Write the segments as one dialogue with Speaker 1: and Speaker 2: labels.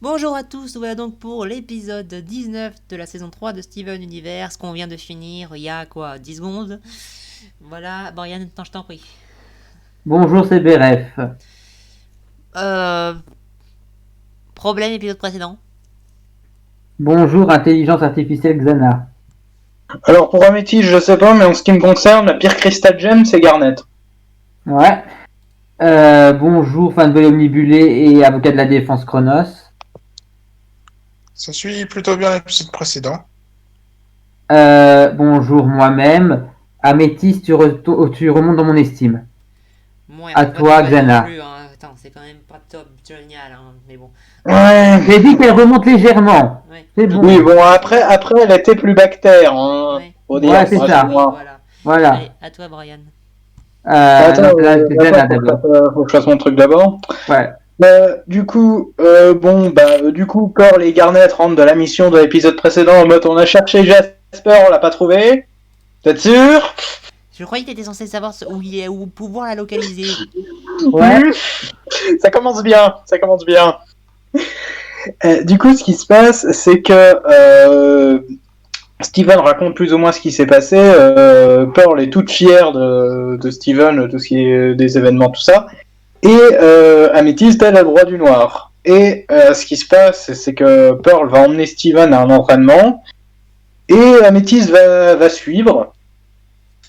Speaker 1: Bonjour à tous, voilà donc pour l'épisode 19 de la saison 3 de Steven Universe qu'on vient de finir il y a quoi, 10 secondes. Voilà, Brian, attends, je t'en prie.
Speaker 2: Bonjour, c'est BRF.
Speaker 1: Euh, Problème épisode précédent.
Speaker 2: Bonjour, intelligence artificielle Xana.
Speaker 3: Alors pour Améthyste, je sais pas, mais en ce qui me concerne, la pire Crystal Gem, c'est Garnet.
Speaker 2: Ouais. Bonjour, fan de Omnibulé et avocat de la défense Chronos.
Speaker 4: Ça suit plutôt bien l'épisode précédent.
Speaker 2: Bonjour, moi-même. Améthyste, tu remontes dans mon estime.
Speaker 1: Bon,
Speaker 2: À
Speaker 1: enfin, pas tout
Speaker 2: toi,
Speaker 1: bad non
Speaker 2: Xana.
Speaker 1: plus, hein. Attends, c'est quand même pas top, génial, hein. Mais bon.
Speaker 3: Ouais.
Speaker 2: J'ai dit qu'elle remonte légèrement.
Speaker 1: Ouais,
Speaker 2: C'est
Speaker 1: non,
Speaker 3: Oui,
Speaker 2: bon.
Speaker 3: bon, après, elle était plus bactère, hein,
Speaker 1: ouais.
Speaker 3: faut
Speaker 2: Ouais,
Speaker 3: dire.
Speaker 2: c'est
Speaker 1: Oui,
Speaker 2: ça.
Speaker 1: oui,
Speaker 3: Moi.
Speaker 1: voilà.
Speaker 2: Voilà.
Speaker 1: Allez, à toi, Brian.
Speaker 3: Attends,
Speaker 2: Non, là, c'est Xana d'abord.
Speaker 3: faut que je fasse mon truc d'abord.
Speaker 2: Ouais.
Speaker 3: Du coup, Pearl et Garnet rentrent de la mission de l'épisode précédent en mode on a cherché Jasper, on l'a pas trouvé. T'es sûr?
Speaker 1: Je croyais que t'étais censé savoir où il est, où pouvoir la localiser.
Speaker 2: Ouais.
Speaker 3: Ça commence bien, ça commence bien. Du coup, ce qui se passe, c'est que Steven raconte plus ou moins ce qui s'est passé. Pearl est toute fière de Steven, tout ce qui est des événements, tout ça. Et Améthyste, elle a le droit du noir. Et ce qui se passe, c'est que Pearl va emmener Steven à un entraînement. Et Améthyste va suivre.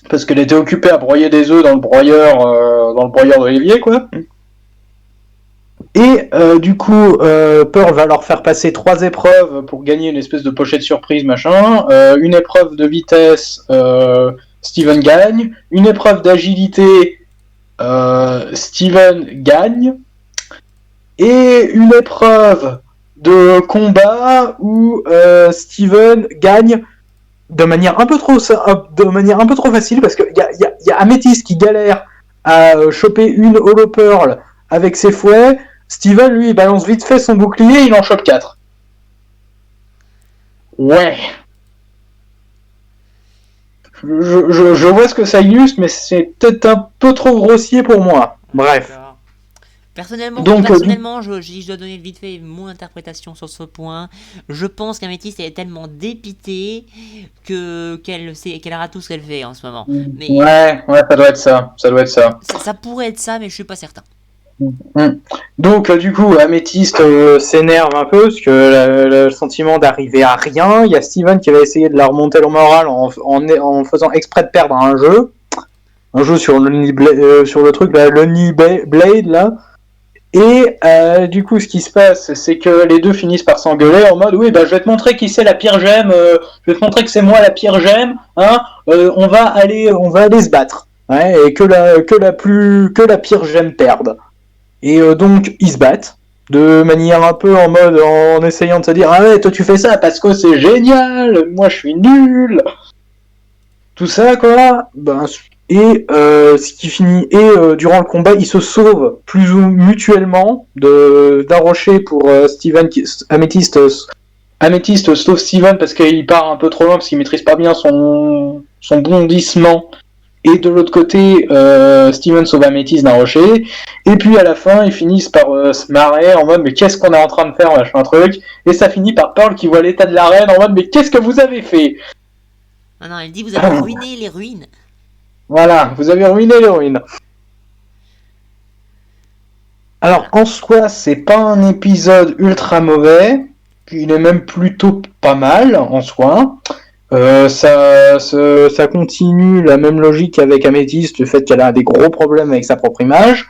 Speaker 3: Parce qu'elle était occupée à broyer des œufs dans le broyeur de l'évier, quoi. Et Pearl va leur faire passer 3 épreuves pour gagner une espèce de pochette surprise, machin. Une épreuve de vitesse, Steven gagne. Une épreuve d'agilité, Steven gagne. Et une épreuve de combat où Steven gagne de manière un peu trop facile parce qu'il y a Améthyste qui galère à choper une Holo Pearl avec ses fouets. Steven, lui, il balance vite fait son bouclier, il en chope 4. Ouais. Je vois ce que ça illustre, mais c'est peut-être un peu trop grossier pour moi. Bref.
Speaker 1: D'accord. Personnellement,
Speaker 3: Donc,
Speaker 1: je dois donner vite fait mon interprétation sur ce point. Je pense qu'Améthyste est tellement dépitée qu'elle rate tout ce qu'elle fait en ce moment. Mais
Speaker 3: ouais, ça doit être ça. Ça doit être ça.
Speaker 1: ça pourrait être ça, mais je suis pas certain.
Speaker 3: Donc, Améthyste s'énerve un peu parce que le sentiment d'arriver à rien. Il y a Steven qui va essayer de la remonter le moral en faisant exprès de perdre un jeu sur le truc là, l'Oni Blade là. Et du coup, ce qui se passe, c'est que les deux finissent par s'engueuler en mode oui, bah je vais te montrer qui c'est la pire gemme. Je vais te montrer que c'est moi la pire gemme. Hein, on va aller se battre. Ouais, et que la pire gemme perde. Et donc, ils se battent de manière un peu en mode en essayant de se dire ah ouais, toi tu fais ça parce que c'est génial, moi je suis nul. Tout ça quoi. Ce qui finit durant le combat, ils se sauvent plus ou mutuellement d'un rocher pour Steven Améthyste sauve Steven parce qu'il part un peu trop loin parce qu'il maîtrise pas bien son bondissement. Et de l'autre côté, Steven sauve Améthyste d'un rocher. Et puis à la fin, ils finissent par se marrer en mode mais qu'est-ce qu'on est en train de faire, machin truc. Et ça finit par Pearl qui voit l'état de la reine en mode mais qu'est-ce que vous avez fait?
Speaker 1: Ah non, elle dit vous avez ruiné les ruines.
Speaker 3: Voilà, vous avez ruiné l'héroïne. Alors en soi, c'est pas un épisode ultra mauvais. Il est même plutôt pas mal en soi. Ça continue la même logique avec Améthyste, le fait qu'elle a des gros problèmes avec sa propre image.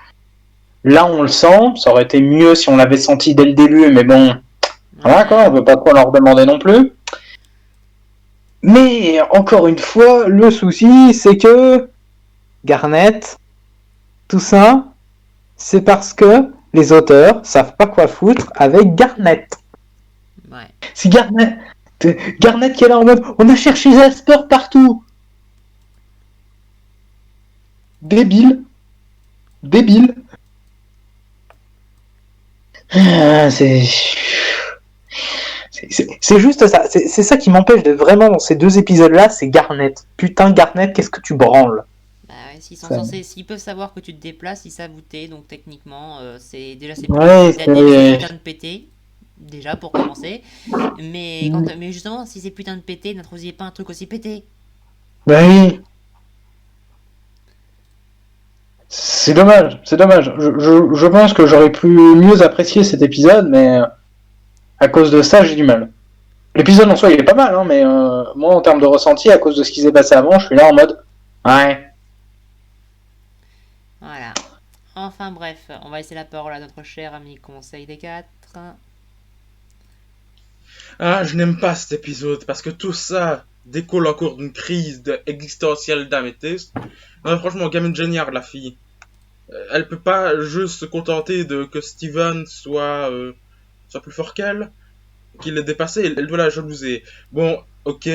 Speaker 3: Là, on le sent. Ça aurait été mieux si on l'avait senti dès le début, mais bon, voilà quoi, on veut pas trop leur demander non plus. Mais encore une fois, le souci, c'est que Garnet, tout ça, c'est parce que les auteurs savent pas quoi foutre avec Garnet.
Speaker 1: Ouais.
Speaker 3: C'est Garnet qui est là en mode on a cherché Jasper partout. Débile. C'est juste ça. C'est ça qui m'empêche d'être vraiment dans ces deux épisodes-là, c'est Garnet. Putain, Garnet, qu'est-ce que tu branles?
Speaker 1: Bah ouais,
Speaker 3: Ça-
Speaker 1: s'ils peuvent savoir que tu te déplaces, ils savent où t'es, donc techniquement, c'est
Speaker 3: Ouais,
Speaker 1: putain de pété. déjà pour commencer. Mais, mais justement, si c'est putain de pété, n'introduisez pas un truc aussi pété.
Speaker 3: Bah oui. C'est dommage, c'est dommage. Je pense que j'aurais pu mieux apprécier cet épisode, mais à cause de ça, j'ai du mal. L'épisode en soi, il est pas mal, hein, mais moi, en termes de ressenti, à cause de ce qui s'est passé avant, je suis là en mode ouais.
Speaker 1: Voilà. Enfin bref, on va laisser la parole à notre cher ami Conseil des 4.
Speaker 5: Ah, je n'aime pas cet épisode parce que tout ça découle encore d'une crise existentielle d'Améthyste. Non, franchement, gamine géniale, la fille. Elle peut pas juste se contenter de que Steven soit plus fort qu'elle, qu'il l'ait dépassé, elle doit la jalouser. Bon, ok,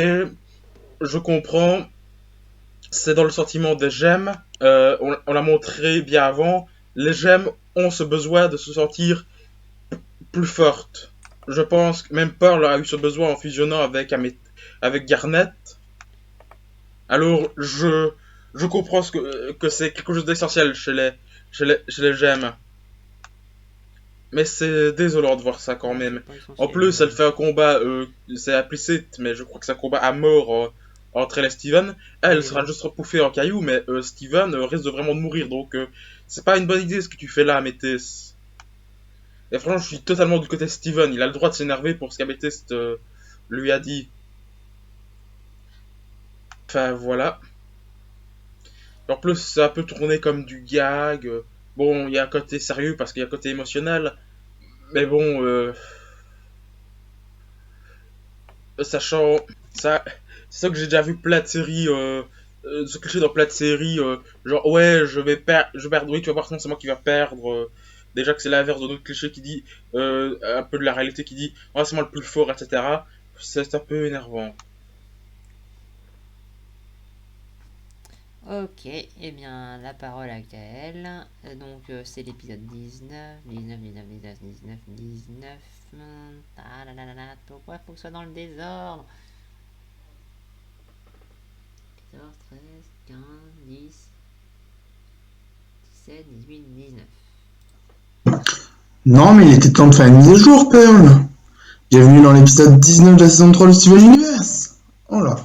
Speaker 5: je comprends. C'est dans le sentiment des gemmes. On l'a montré bien avant. Les gemmes ont ce besoin de se sentir plus fortes. Je pense que même Pearl a eu ce besoin en fusionnant avec Garnet. Alors, je comprends que c'est quelque chose d'essentiel chez les gemmes. Mais c'est désolant de voir ça quand même. En plus, elle fait un combat, c'est implicite, mais je crois que c'est un combat à mort entre elle et Steven. Elle sera juste repouffée en cailloux, mais Steven risque de vraiment de mourir. Donc, c'est pas une bonne idée ce que tu fais là, Améthyste. Et franchement, je suis totalement du côté de Steven. Il a le droit de s'énerver pour ce qu'Améthyste lui a dit. Enfin, voilà. En plus, ça peut tourner comme du gag. Bon, il y a un côté sérieux parce qu'il y a un côté émotionnel. Mais bon, sachant ça, c'est ça que j'ai déjà vu plein de séries, ce cliché dans plein de séries, genre ouais, je vais perdre, oui, tu vas voir, non, c'est moi qui va perdre. Déjà que c'est l'inverse de notre cliché qui dit, un peu de la réalité qui dit, oh, c'est moi le plus fort, etc. C'est un peu énervant.
Speaker 1: Ok, et bien la parole à Gaël. Donc c'est l'épisode 19. Ah là là là là, pourquoi faut que ce soit dans le désordre? 14, 13, 15, 10, 17, 18, 19.
Speaker 6: Non, mais il était temps de faire une mise à jour, Pearl. Bienvenue dans l'épisode 19 de la saison 3 de Steven Universe. Oh là.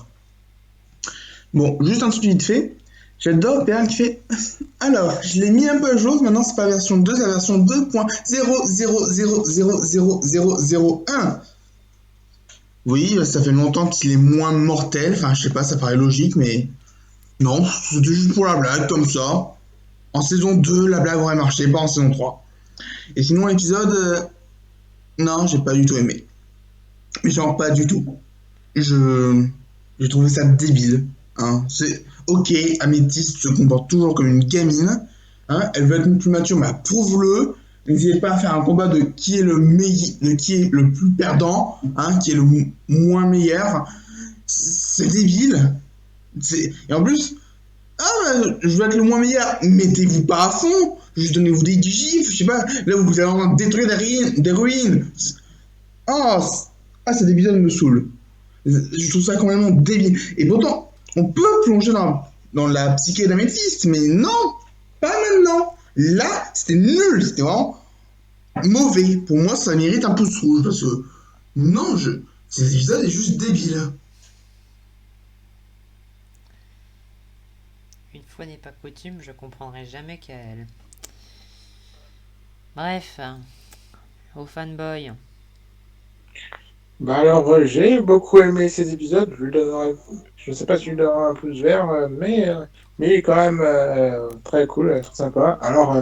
Speaker 6: Bon, juste un truc vite fait. J'adore Pearl qui fait. Alors, je l'ai mis un peu à jour, maintenant c'est pas la version 2, c'est la version 2.000000001. Oui, ça fait longtemps qu'il est moins mortel, enfin je sais pas, ça paraît logique, mais non, c'était juste pour la blague, comme ça. En saison 2, la blague aurait marché, pas en saison 3. Et sinon, l'épisode, non, j'ai pas du tout aimé. Mais genre pas du tout. J'ai trouvé ça débile. Hein. C'est ok, Améthyste se comporte toujours comme une gamine. Hein. Elle veut être plus mature, mais prouve-le. N'hésitez pas à faire un combat de qui est le meilleur, de qui est le plus perdant, hein, qui est le moins meilleur. C'est débile. Et en plus, je veux être le moins meilleur. Mettez-vous pas à fond. Juste donnez-vous des gifs, je sais pas. Là, vous allez en train de détruire des ruines. Oh, cet épisode me saoule. Je trouve ça complètement débile. Et pourtant, on peut plonger dans la psyché d'Améthyste, mais non, pas maintenant. Là, c'était nul, c'était vraiment mauvais. Pour moi, ça mérite un pouce rouge, parce que non, cet épisode est juste débile.
Speaker 1: Une fois n'est pas coutume, je comprendrai jamais qu'elle. Bref, au fanboy.
Speaker 4: Bah alors, j'ai beaucoup aimé cet épisode. Je sais pas si je lui donnerai un pouce vert, mais il est quand même très cool, très sympa. Alors,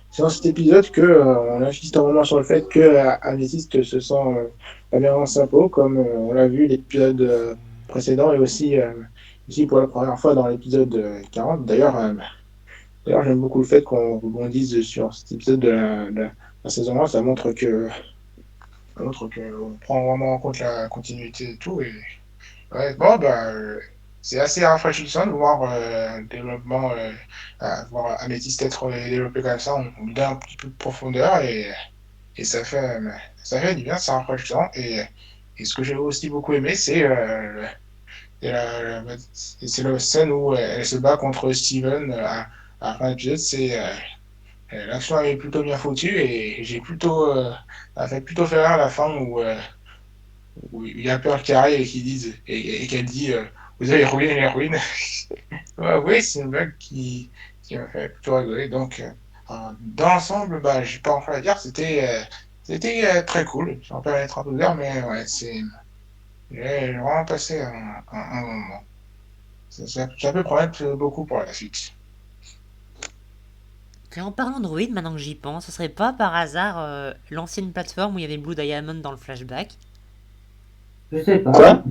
Speaker 4: c'est dans cet épisode que on insiste vraiment sur le fait que Améthyste se sent pas bien dans sa peau, comme on l'a vu l'épisode précédent et aussi pour la première fois dans l'épisode 40. D'ailleurs, j'aime beaucoup le fait qu'on rebondisse sur cet épisode de la saison 1. Ça montre qu'on prend vraiment en compte la continuité et tout. Et ouais, bon, bah, c'est assez rafraîchissant de voir le développement, voir Améthyste être développé comme ça. On lui donne un petit peu de profondeur et ça fait du bien, c'est rafraîchissant. Et ce que j'ai aussi beaucoup aimé, c'est la scène où elle se bat contre Steven à la fin de l'épisode. L'action est plutôt bien foutue et j'ai plutôt, ça fait plutôt faire rire à la fin où il y a Pearl qui arrive et qui dit et qu'elle dit vous avez ruiné les ruines. Ouais, oui, c'est une blague qui m'a fait plutôt rigoler. Donc, dans l'ensemble, bah, j'ai pas encore à dire. C'était très cool. Je me rappelle être un peu d'heure, mais ouais, j'ai vraiment passé un moment. Ça peut promettre beaucoup pour la suite.
Speaker 1: Et en parlant de ruines, maintenant que j'y pense, ce serait pas par hasard l'ancienne plateforme où il y avait Blue Diamond dans le flashback?
Speaker 2: Je sais pas.
Speaker 3: Quoi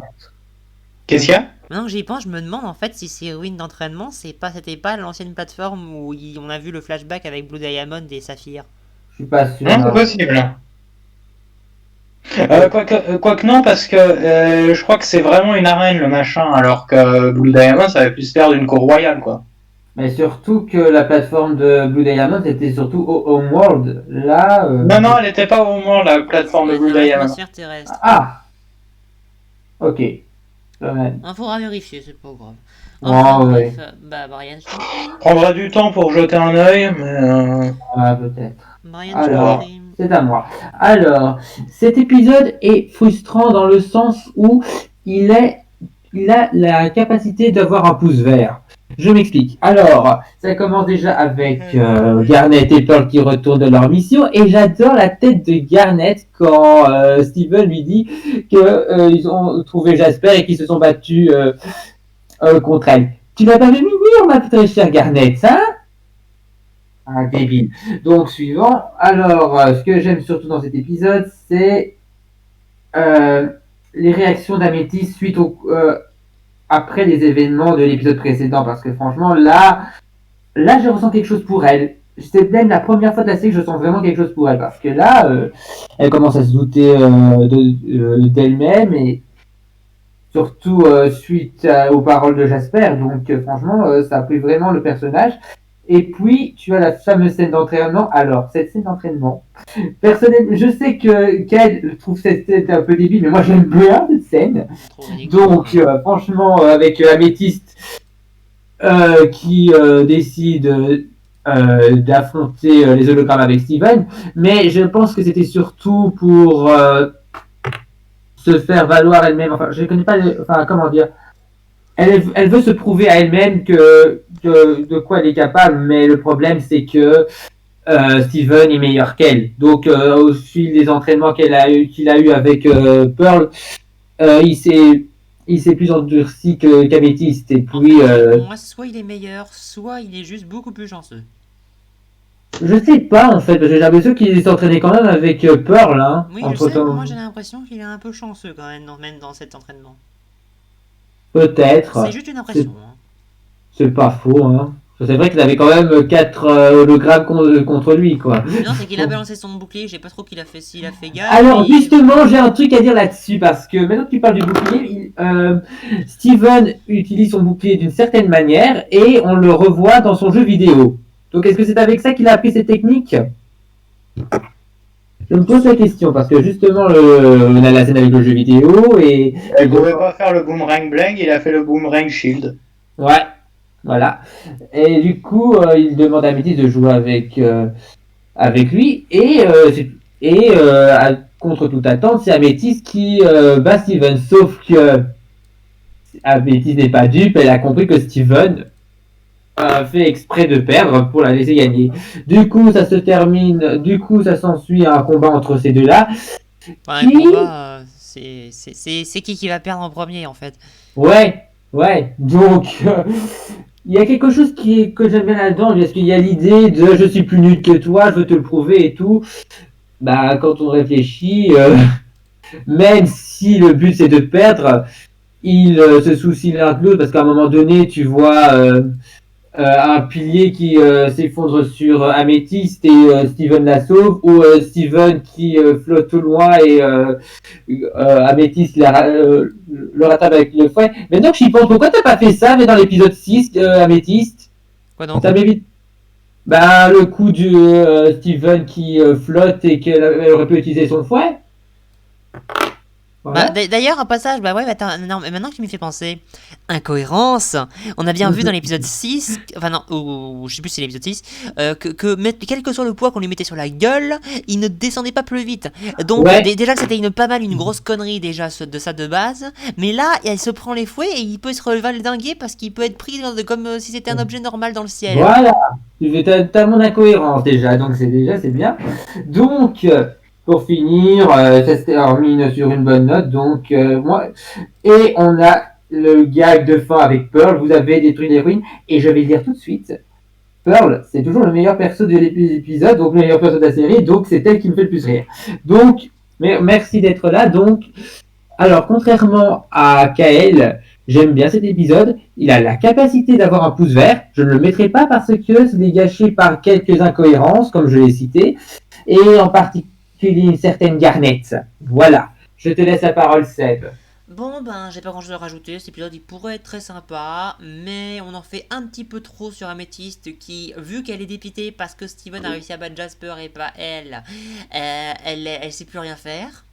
Speaker 3: Qu'est-ce qu'il y a?
Speaker 1: Maintenant que j'y pense, je me demande en fait si ces ruines d'entraînement, c'était pas l'ancienne plateforme où on a vu le flashback avec Blue Diamond et Saphir.
Speaker 2: Je suis pas sûr.
Speaker 3: Non, c'est possible. Quoique non, parce que je crois que c'est vraiment une arène le machin, alors que Blue Diamond ça avait plus l'air d'une cour royale quoi.
Speaker 2: Mais surtout que la plateforme de Blue Diamond était surtout au Homeworld. Là.
Speaker 3: Non, elle était pas au moment la plateforme de
Speaker 1: C'est
Speaker 3: Blue
Speaker 1: dans
Speaker 3: Diamond.
Speaker 1: l'atmosphère terrestre.
Speaker 2: Ah. Ok. Quand même.
Speaker 1: Il faudra vérifier, c'est pas grave.
Speaker 2: Oh,
Speaker 1: Enfin,
Speaker 2: ouais.
Speaker 1: bref, bah Brian, je t'en prie.
Speaker 3: Prendra du temps pour jeter un œil, mais
Speaker 2: Ah, peut-être.
Speaker 1: Brian, je t'en
Speaker 2: Alors.
Speaker 1: prie.
Speaker 2: C'est à moi. Alors, cet épisode est frustrant dans le sens où il a la capacité d'avoir un pouce vert. Je m'explique. Alors, ça commence déjà avec Garnet et Pearl qui retournent de leur mission et j'adore la tête de Garnet quand Steven lui dit que ils ont trouvé Jasper et qu'ils se sont battus contre elle. Tu n'as pas vu venir, ma très chère Garnet, hein? Ah, débile. Donc, suivant. Alors, ce que j'aime surtout dans cet épisode, c'est les réactions d'Améthyste suite après les événements de l'épisode précédent. Parce que franchement, là, je ressens quelque chose pour elle. C'est même la première fois de la série que je sens vraiment quelque chose pour elle. Parce que là, elle commence à se douter d'elle-même et surtout suite aux paroles de Jasper. Donc, franchement, ça a pris vraiment le personnage. Et puis, tu as la fameuse scène d'entraînement. Alors, cette scène d'entraînement, personnellement, je sais qu'elle trouve cette scène un peu débile, mais moi j'aime bien cette scène.
Speaker 1: Trop ridicule.
Speaker 2: Donc, franchement, avec Améthyste qui décide d'affronter les hologrammes avec Steven, mais je pense que c'était surtout pour se faire valoir elle-même. Enfin, je ne connais pas, enfin, comment dire. Elle veut se prouver à elle-même de quoi elle est capable, mais le problème c'est que Steven est meilleur qu'elle. Donc au fil des entraînements qu'il a eu avec Pearl, il s'est plus endurci qu'Améthyste. Et puis
Speaker 1: Pour moi, soit il est meilleur, soit il est juste beaucoup plus chanceux.
Speaker 2: je sais pas en fait, parce que j'ai l'impression qu'il s'entraînait quand même avec Pearl. Hein,
Speaker 1: Oui, je sais, moi j'ai l'impression qu'il est un peu chanceux quand même, même dans cet entraînement.
Speaker 2: Peut-être.
Speaker 1: C'est juste une impression. Hein.
Speaker 2: C'est pas faux. Hein. C'est vrai qu'il avait quand même 4 hologrammes contre lui, quoi.
Speaker 1: Non, c'est qu'il a balancé son bouclier, j'ai pas trop qu'il a fait s'il a fait gaffe.
Speaker 2: Alors, justement, j'ai un truc à dire là-dessus, parce que maintenant que tu parles du bouclier, Steven utilise son bouclier d'une certaine manière, et on le revoit dans son jeu vidéo. Donc, est-ce que c'est avec ça qu'il a appris cette technique? Je me pose la question, parce que justement, on a la scène avec le jeu vidéo, et...
Speaker 3: elle pouvait pas faire le boomerang blank, il a fait le boomerang shield.
Speaker 2: Ouais. Voilà. Et du coup, il demande à Améthyste de jouer avec lui. Et contre toute attente, c'est Améthyste qui bat Steven. Sauf que Améthyste n'est pas dupe. Elle a compris que Steven fait exprès de perdre pour la laisser gagner. Du coup, ça se termine. Du coup, ça s'ensuit un combat entre ces deux-là.
Speaker 1: Enfin, un combat, c'est qui va perdre en premier, en fait.
Speaker 2: Ouais. Donc... il y a quelque chose que j'aime bien là-dedans, parce qu'il y a l'idée de je suis plus nul que toi, je veux te le prouver et tout. Bah, quand on réfléchit, même si le but c'est de perdre, ils se soucient l'un de l'autre, parce qu'à un moment donné, tu vois un pilier qui s'effondre sur Améthyste et Steven la sauve, ou Steven qui flotte au loin et Améthyste le rattrape avec le fouet. Maintenant que j'y pense, pourquoi t'as pas fait ça mais dans l'épisode 6, Améthyste?
Speaker 1: Quoi donc?
Speaker 2: Ça m'évite. Bah, le coup du Steven qui flotte et qu'elle aurait pu utiliser son fouet. Voilà.
Speaker 1: D'ailleurs, au passage, bah ouais, attends, non, mais maintenant que tu m'y fais penser, incohérence, on a bien vu dans l'épisode 6, enfin non, ou je sais plus si c'est l'épisode 6, quel que soit le poids qu'on lui mettait sur la gueule, il ne descendait pas plus vite. Donc
Speaker 2: Ouais.
Speaker 1: déjà que c'était une grosse connerie déjà de ça de base, mais là, elle se prend les fouets et il peut se revaldinguer parce qu'il peut être pris comme si c'était un objet normal dans le ciel.
Speaker 2: Voilà, t'as mon incohérence déjà, donc c'est bien. Donc, pour finir, ça s'est terminé sur une bonne note, donc et on a le gag de fin avec Pearl, vous avez détruit l'héroïne, et je vais le dire tout de suite, Pearl, c'est toujours le meilleur perso de l'épisode, donc le meilleur perso de la série, donc c'est elle qui me fait le plus rire. Donc, merci d'être là, donc, alors contrairement à Kael, j'aime bien cet épisode. Il a la capacité d'avoir un pouce vert. Je ne le mettrai pas parce que c'est gâché par quelques incohérences, comme je l'ai cité, et en particulier une certaine Garnett. Voilà. Je te laisse la parole, Seb.
Speaker 1: Bon ben j'ai pas grand chose à rajouter, cet épisode il pourrait être très sympa, mais on en fait un petit peu trop sur Améthyste qui, vu qu'elle est dépitée parce que Steven a réussi à battre Jasper et pas elle, elle sait plus rien faire.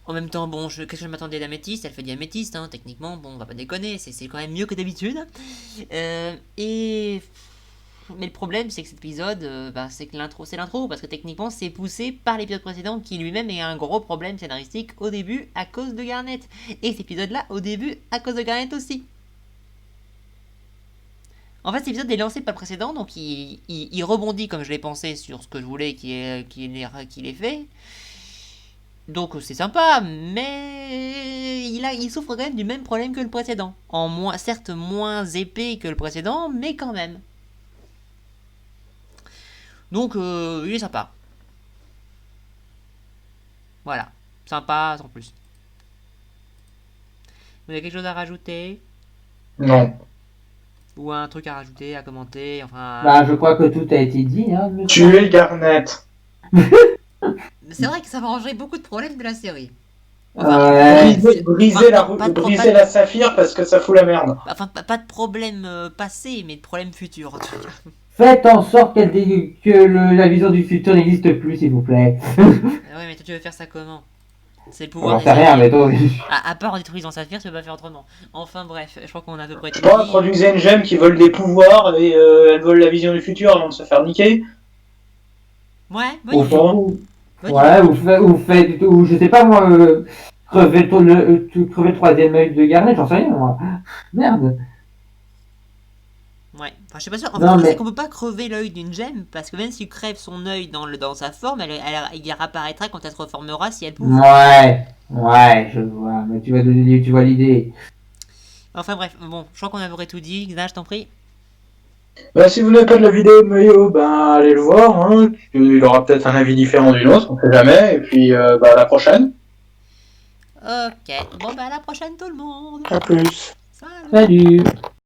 Speaker 1: En même temps, bon, qu'est-ce que je m'attendais d'Améthyste? Elle fait du Améthyste, hein, techniquement, bon, on va pas déconner, c'est quand même mieux que d'habitude. Mais le problème, c'est que cet épisode, c'est que c'est l'intro, parce que techniquement, c'est poussé par l'épisode précédent qui lui-même est un gros problème scénaristique au début à cause de Garnet. Et cet épisode-là, au début, à cause de Garnet aussi. En fait, cet épisode est lancé par le précédent, donc il rebondit comme je l'ai pensé sur ce que je voulais qu'il ait fait. Donc c'est sympa, mais il souffre quand même du même problème que le précédent. Certes moins épais que le précédent, mais quand même. Donc il est sympa. Voilà, sympa sans plus. Vous avez quelque chose à rajouter?
Speaker 3: Non.
Speaker 1: Ou un truc à rajouter, à commenter, enfin...
Speaker 2: Bah, je crois que tout a été dit. Hein,
Speaker 3: Tuer Garnet.
Speaker 1: C'est vrai que ça va ranger beaucoup de problèmes de la série.
Speaker 3: Briser la saphir parce que ça fout la merde.
Speaker 1: Enfin, pas de problème passé, mais de problème futur en tout cas.
Speaker 2: Faites en sorte la vision du futur n'existe plus, s'il vous plaît.
Speaker 1: Ouais, mais toi tu veux faire ça comment? C'est le pouvoir.
Speaker 2: J'en sais rien, mais toi...
Speaker 1: À part en détruisant Saphir, tu peux pas faire autrement. Enfin bref, je crois qu'on a à peu près tout
Speaker 3: Je sais pas,
Speaker 1: dit.
Speaker 3: introduisez une gemme qui vole des pouvoirs et elle vole la vision du futur avant de se faire niquer.
Speaker 1: Ouais, bonne idée.
Speaker 2: Ouais, ou je sais pas moi, crever le troisième œil de Garnet, j'en sais rien moi. Merde.
Speaker 1: Ouais, enfin je sais pas sûr. En
Speaker 2: Non,
Speaker 1: fait,
Speaker 2: mais-
Speaker 1: c'est qu'on peut pas crever l'œil d'une gemme parce que même si tu crèves son œil dans sa forme, il réapparaîtra quand elle se reformera si elle pousse.
Speaker 2: Ouais, je vois, mais tu vois l'idée.
Speaker 1: Enfin bref, bon, je crois qu'on a à peu près tout dit. Xana, je t'en prie.
Speaker 3: Bah, si vous n'avez pas de la vidéo de Mayo, ben allez le voir. Hein. Il aura peut-être un avis différent du nôtre, on sait jamais. Et puis à la prochaine.
Speaker 1: Ok, bon bah à la prochaine tout le monde.
Speaker 4: À plus.
Speaker 1: Salut.
Speaker 2: Salut.